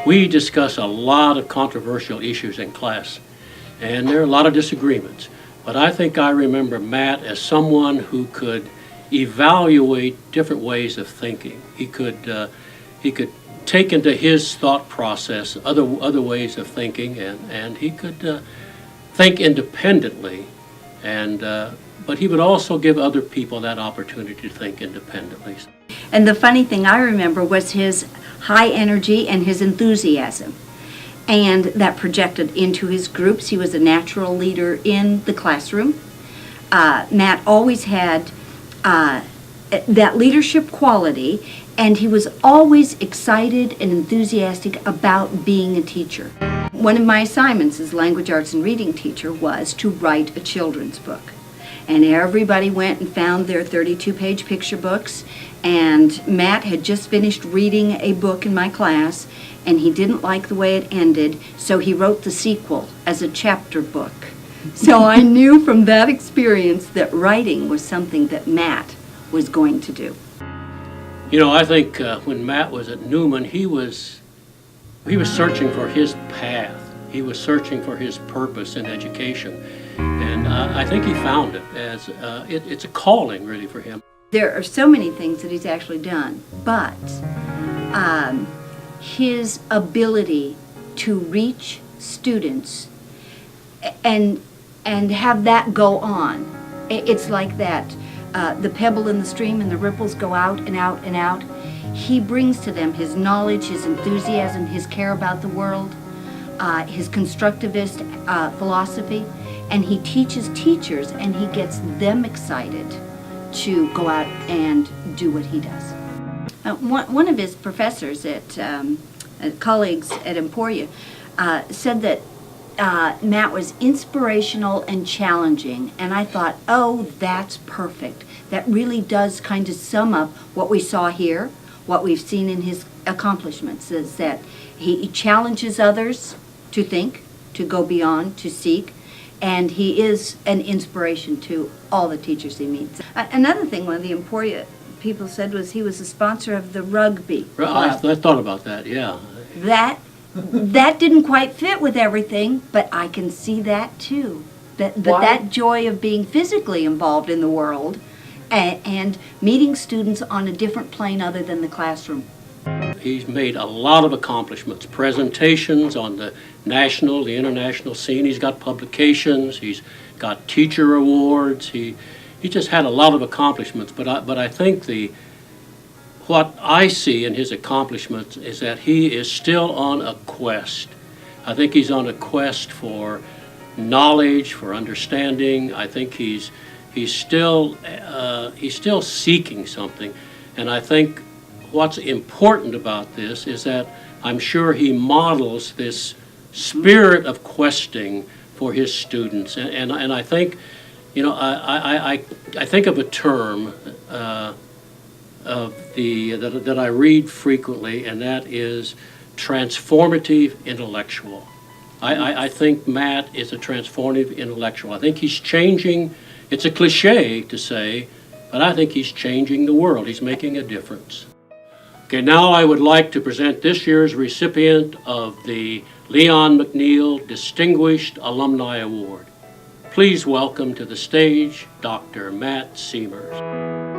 we discuss a lot of controversial issues in class, and there are a lot of disagreements. But I think I remember Matt as someone who could evaluate different ways of thinking. He could take into his thought process other ways of thinking, and he could think independently, but he would also give other people that opportunity to think independently. And the funny thing I remember was his high energy and his enthusiasm, and that projected into his groups. He was a natural leader in the classroom. Matt always had that leadership quality, and he was always excited and enthusiastic about being a teacher. One of my assignments as language arts and reading teacher was to write a children's book. And everybody went and found their 32-page picture books, and Matt had just finished reading a book in my class, and he didn't like the way it ended, so he wrote the sequel as a chapter book. So I knew from that experience that writing was something that Matt was going to do. You know, I think when Matt was at Newman, he was searching for his path. He was searching for his purpose in education. And I think he found it as, it's a calling really for him. There are so many things that he's actually done, but his ability to reach students and have that go on, it's like that. The pebble in the stream and the ripples go out and out and out. He brings to them his knowledge, his enthusiasm, his care about the world, his constructivist philosophy, and he teaches teachers and he gets them excited to go out and do what he does. One of his professors colleagues at Emporia said that Matt was inspirational and challenging, and I thought, oh, that's perfect. That really does kind of sum up what we saw here, what we've seen in his accomplishments, is that he challenges others to think, to go beyond, to seek, and he is an inspiration to all the teachers he meets. Another thing one of the Emporia people said was he was a sponsor of the rugby club. I thought about that, yeah. That didn't quite fit with everything, but I can see that too. That joy of being physically involved in the world and meeting students on a different plane other than the classroom. He's made a lot of accomplishments, presentations on the national, the international scene. He's got publications, he's got teacher awards. He just had a lot of accomplishments, but I think what I see in his accomplishments is that he is still on a quest. I think he's on a quest for knowledge, for understanding. I think he's still seeking something, and I think what's important about this is that I'm sure he models this spirit of questing for his students, and I think, you know, I think of a term that I read frequently, and that is transformative intellectual. I think Matt is a transformative intellectual. I think he's changing. It's a cliche to say, but I think he's changing the world. He's making a difference. Okay, now I would like to present this year's recipient of the Leon McNeill Distinguished Alumni Award. Please welcome to the stage Dr. Matt Seimears.